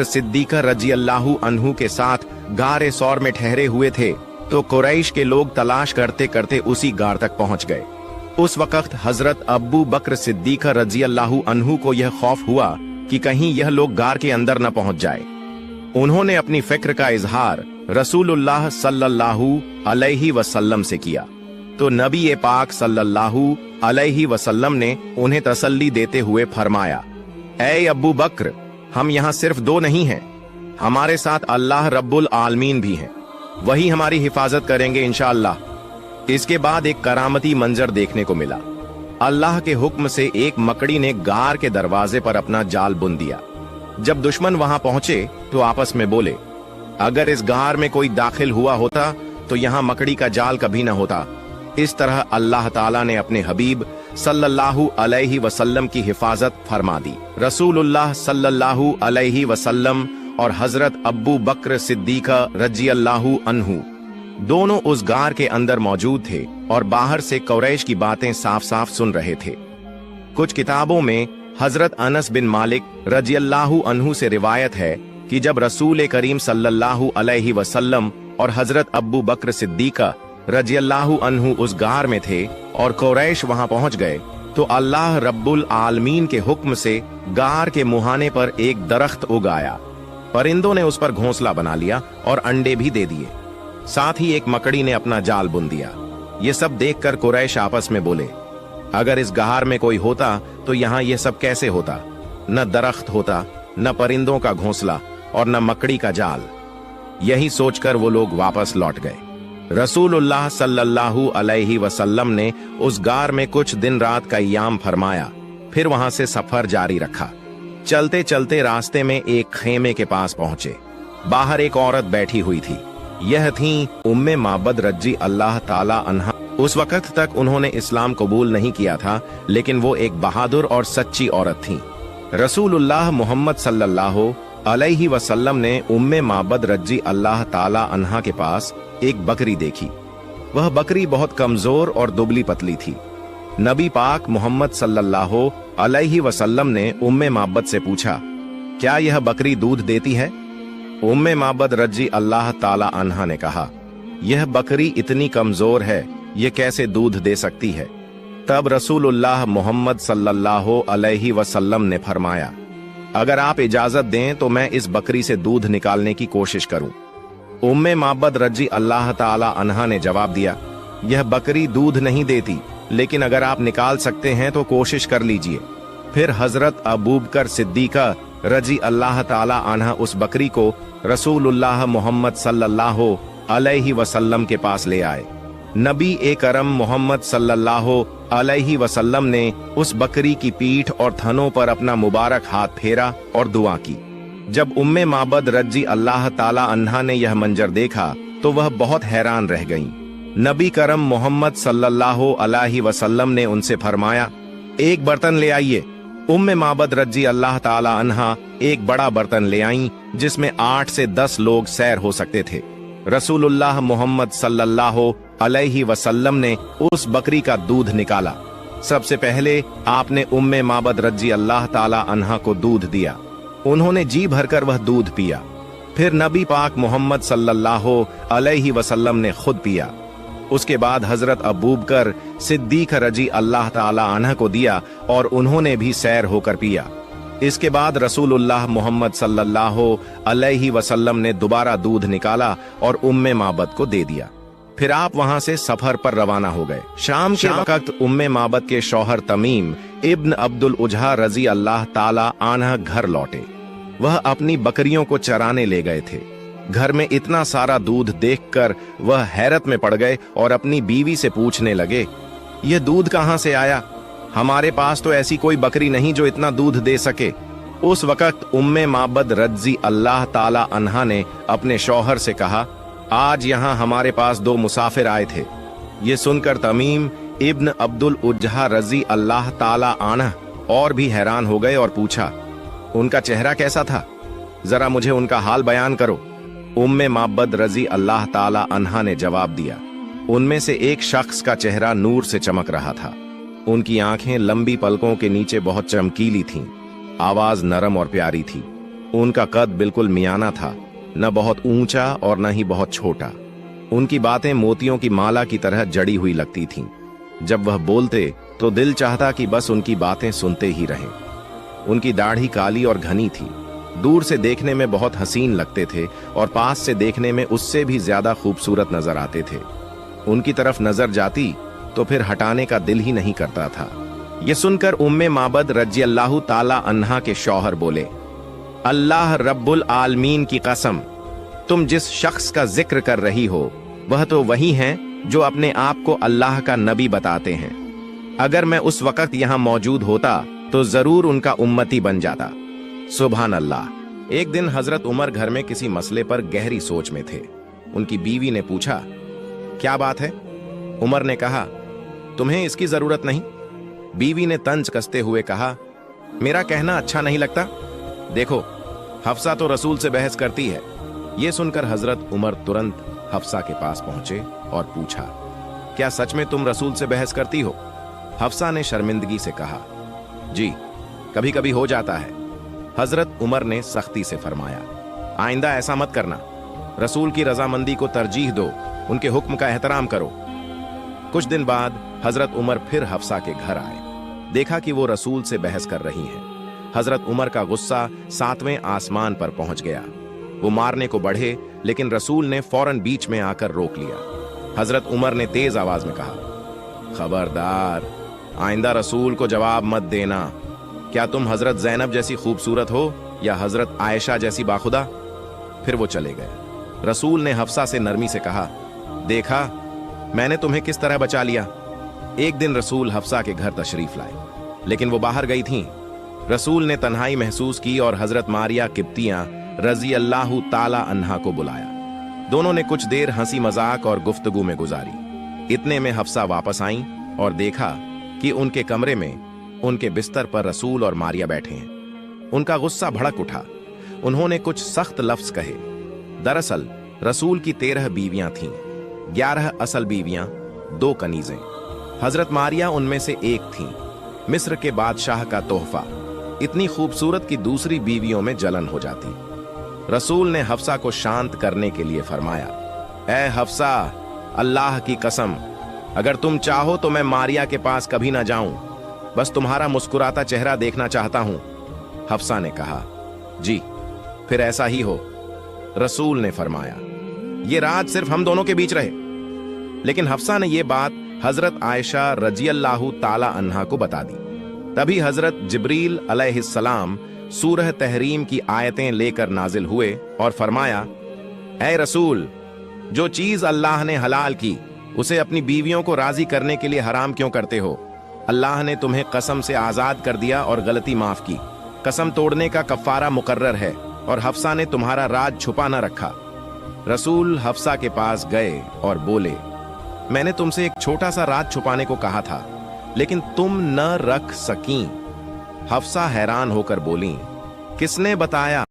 Siddiqa रजी अल्लाहु अन्हु के साथ गारे सौर में ठहरे हुए थे तो कुरैश के लोग तलाश करते करते उसी गार तक पहुंच गए। उस वक्त हजरत अब्बू बकर सिद्दीका रजी अल्लाहु अन्हु को यह खौफ हुआ कि कहीं यह लोग गार के अंदर न पहुंच जाए। उन्होंने अपनी फिक्र का इजहार रसूलुल्लाह सल्लल्लाहु अलैहि वसल्लम से किया तो नबी पाक सल्लल्लाहु अलैहि वसल्लम ने उन्हें तसल्ली देते हुए फरमाया, ऐ अब्बू बकर, हम यहाँ सिर्फ दो नहीं हैं, हमारे साथ अल्लाह रब्बुल आलमीन भी हैं, वही हमारी हिफाजत करेंगे इंशाअल्लाह। इसके बाद एक करामती मंजर देखने को मिला। अल्लाह के हुक्म से एक मकड़ी ने गार के दरवाजे पर अपना जाल बुन दिया। जब दुश्मन वहां पहुंचे तो आपस में बोले, अगर इस गार में कोई दाखिल हुआ होता तो यहाँ मकड़ी का जाल कभी न होता। इस तरह अल्लाह ताला ने अपने हबीब सल्लल्लाहु अलैहि वसल्लम की हिफाजत फरमा दी। रसूलुल्लाह सल्लल्लाहु अलैहि वसल्लम और हजरत अब्बू बकर सिद्दीका रजी अल्लाहु अन्हु दोनों उस गार के अंदर मौजूद थे और बाहर से कुरैश की बातें साफ साफ सुन रहे थे। कुछ किताबों में हजरत अनस बिन मालिक रजी अल्लाहु अन्हु से रिवायत है कि जब रसूल करीम सल्लल्लाहु अलैहि वसल्लम और हजरत अब्बू बकर सिद्दीका रजी अल्लाहु अन्हु उस गार में थे और कुरैश वहां पहुंच गए तो अल्लाह रब्बुल आलमीन के हुक्म से गार के मुहाने पर एक दरख्त उगाया। परिंदों ने उस पर घोंसला बना लिया और अंडे भी दे दिए। साथ ही एक मकड़ी ने अपना जाल बुन दिया। ये सब देखकर कुरैश आपस में बोले, अगर इस गार में कोई होता तो यहाँ ये सब कैसे होता? न दरख्त होता, न परिंदों का घोंसला और न मकड़ी का जाल। यही सोचकर वो लोग वापस लौट गए। रसूलुल्लाह सल्लल्लाहु अलैहि वसल्लम ने उस गार में कुछ दिन रात का क़याम फरमाया, फिर वहां से सफर जारी रखा। चलते चलते रास्ते में एक खेमे के पास पहुंचे। बाहर एक औरत बैठी हुई थी। यह थी उम्मे माबद रजी अल्लाह ताला अन्हा। उस वक्त तक उन्होंने इस्लाम कबूल नहीं किया था, लेकिन वो एक बहादुर और सच्ची औरत थी। रसूलुल्लाह मोहम्मद सल्लल्लाहु अलैहि वसल्लम ने उम्मे माबद रजी अल्लाह ताला अन्हा के पास एक बकरी देखी। वह बकरी बहुत कमजोर और दुबली पतली थी। नबी पाक मोहम्मद सल्लल्लाहु अलैहि वसल्लम ने उम्मे माबद से पूछा, क्या यह बकरी दूध देती है? उम्मे माबद रजी अल्लाह ताला अन्हा ने कहा, यह बकरी इतनी कमजोर है, ये कैसे दूध दे सकती है? तब रसूलुल्लाह मोहम्मद सल्लल्लाहु अलैहि वसल्लम ने फरमाया, अगर आप इजाजत दें तो मैं इस बकरी से दूध निकालने की कोशिश करूं। उम्मे माबद रजी अल्लाह ताला अन्हा ने जवाब दिया, यह बकरी दूध नहीं देती, लेकिन अगर आप निकाल सकते हैं तो कोशिश कर लीजिए। फिर हजरत अबू बकर सिद्दीका रजी अल्लाह ताला अन्हा उस बकरी को रसूलुल्लाह मोहम्मद सल्लल्लाहु अलैहि वसल्लम के पास ले आए। नबी करम मोहम्मद सल्लल्लाहु अलैहि वसल्लम ने उस बकरी की पीठ और थनों पर अपना मुबारक हाथ फेरा और दुआ की। जब उम्मे माबद रजी अल्लाह ताला अन्हा ने यह मंजर देखा तो वह बहुत हैरान रह गईं। नबी करम मोहम्मद सल्लल्लाहु अलैहि वसल्लम ने उनसे फरमाया, एक बर्तन ले आइए। उम्मे माबद रजी अल्लाह ताला अन्हा एक बड़ा बर्तन ले आईं जिसमें 8 से 10 लोग सैर हो सकते थे। रसूलुल्लाह मोहम्मद सल्लल्लाहु अलैहि वसल्लम ने उस बकरी का दूध निकाला। सबसे पहले आपने उम्मे माबद रजी अल्लाह ताला अन्हा को दूध दिया। उन्होंने जी भरकर वह दूध पिया। फिर नबी पाक मोहम्मद सल्लल्लाहु अलैहि वसल्लम ने खुद पिया। उसके बाद हजरत अबू बकर सिद्दीक रजी अल्लाह ताला अन्हा को दिया और उन्होंने भी सैर होकर पिया। इसके बाद रसूलुल्लाह मोहम्मद सल्लल्लाहु अलैहि वसल्लम ने दोबारा दूध निकाला और उम्मे माबद को दे दिया। फिर आप वहां से सफर पर रवाना हो गए। शाम के वक्त उम्मे माबद के शौहर तमीम इब्न अब्दुल उजहा रजी अल्लाह ताला अन्हा घर लौटे। वह अपनी बकरियों को चराने ले गए थे। घर में इतना सारा दूध देखकर वह हैरत में पड़ गए और अपनी बीवी से पूछने लगे, यह दूध कहां से आया? हमारे पास तो ऐसी कोई बकरी नहीं जो इतना दूध दे सके। उस वक्त उम्मे माबद रजी अल्लाह ताला अन्हा ने अपने शौहर से कहा, आज यहाँ हमारे पास 2 मुसाफिर आए थे। ये सुनकर तमीम इब्न अब्दुल उजहा रजी अल्लाह ताला अन्हा और भी हैरान हो गए और पूछा, उनका चेहरा कैसा था? जरा मुझे उनका हाल बयान करो। उम्मे माबद रजी अल्लाह ताला अन्हा ने जवाब दिया, उनमें से एक शख्स का चेहरा नूर से चमक रहा था। उनकी आंखें लंबी पलकों के नीचे बहुत चमकीली थीं। आवाज नरम और प्यारी थी। उनका कद बिल्कुल मियाना था, न बहुत ऊंचा और न ही बहुत छोटा। उनकी बातें मोतियों की माला की तरह जड़ी हुई लगती थीं। जब वह बोलते तो दिल चाहता कि बस उनकी बातें सुनते ही रहें। उनकी दाढ़ी काली और घनी थी। दूर से देखने में बहुत हसीन लगते थे और पास से देखने में उससे भी ज्यादा खूबसूरत नजर आते थे। उनकी तरफ नजर जाती तो फिर हटाने का दिल ही नहीं करता था। ये सुनकर उम्मे माबद रज़ियल्लाहु ताला अन्हा के शौहर बोले, अल्लाह रब्बुल आलमीन की कसम, तुम जिस शख्स का जिक्र कर रही हो वह तो वही हैं जो अपने आप को अल्लाह का नबी बताते हैं। अगर मैं उस वक्त यहां मौजूद होता तो जरूर उनका उम्मती बन जाता। सुभान अल्लाह। एक दिन हजरत उमर घर में किसी मसले पर गहरी सोच में थे। उनकी बीवी ने पूछा, क्या बात है? उमर ने कहा, तुम्हें इसकी जरूरत नहीं। बीवी ने तंज कसते हुए कहा, मेरा कहना अच्छा नहीं लगता? देखो, हफ्सा तो रसूल से बहस करती है। यह सुनकर हजरत उमर तुरंत हफ्सा के पास पहुंचे और पूछा, क्या सच में तुम रसूल से बहस करती हो? हफ्सा ने शर्मिंदगी से कहा, जी, कभी कभी हो जाता है। हजरत उमर ने सख्ती से फरमाया, आइंदा ऐसा मत करना। रसूल की रजामंदी को तरजीह दो, उनके हुक्म का एहतराम करो। कुछ दिन बाद हजरत उमर फिर हफ्सा के घर आए। देखा कि वो रसूल से बहस कर रही हैं। हजरत उमर का गुस्सा 7वें आसमान पर पहुंच गया। वो मारने को बढ़े, लेकिन रसूल ने फौरन बीच में आकर रोक लिया। हजरत उमर ने तेज आवाज में कहा, खबरदार, आइंदा रसूल को जवाब मत देना। क्या तुम हजरत ज़ैनब जैसी खूबसूरत हो या हजरत आयशा जैसी बाखुदा? फिर वो चले गए। रसूल ने हफ्सा से नरमी से कहा, देखा मैंने तुम्हें किस तरह बचा लिया। एक दिन रसूल हफ्सा के घर तशरीफ लाए, लेकिन वो बाहर गई थीं। रसूल ने तन्हाई महसूस की और हजरत मारिया किब्तियां रज़ियल्लाहु ताला अन्हा को बुलाया। दोनों ने कुछ देर हंसी मजाक और गुफ्तगू में गुजारी। इतने में हफ्सा वापस आईं और देखा कि उनके कमरे में उनके बिस्तर पर रसूल और मारिया बैठे हैं। उनका गुस्सा भड़क उठा। उन्होंने कुछ सख्त लफ्ज कहे। दरअसल रसूल की 13 बीवियां थीं, 11 असल बीवियां, 2 कनीजें। हजरत मारिया उनमें से एक थीं, मिस्र के बादशाह का तोहफा। इतनी खूबसूरत कि दूसरी बीवियों में जलन हो जाती। रसूल ने हफ्सा को शांत करने के लिए फरमाया, ऐ हफ्सा, अल्लाह की कसम, अगर तुम चाहो तो मैं मारिया के पास कभी ना जाऊं, बस तुम्हारा मुस्कुराता चेहरा देखना चाहता हूं। हफ्सा ने कहा, जी, फिर ऐसा ही हो। रसूल ने फरमाया, ये राज सिर्फ हम दोनों के बीच रहे। लेकिन हफ्सा ने यह बात हजरत आयशा रज़ियल्लाहु ताला अन्हा को बता दी। तभी हजरत जिब्रील अलैहिस्सलाम सूरह तहरीम की आयतें लेकर नाजिल हुए और फरमाया, ऐ रसूल, जो चीज अल्लाह ने हलाल की उसे अपनी बीवियों को राजी करने के लिए हराम क्यों करते हो? अल्लाह ने तुम्हें कसम से आजाद कर दिया और गलती माफ की। कसम तोड़ने का कफ्फारा मुकर्रर है और हफ्सा ने तुम्हारा राज छुपा न रखा। रसूल हफ्सा के पास गए और बोले, मैंने तुमसे एक छोटा सा राज छुपाने को कहा था, लेकिन तुम न रख सकीं। हफ्सा हैरान होकर बोली, किसने बताया?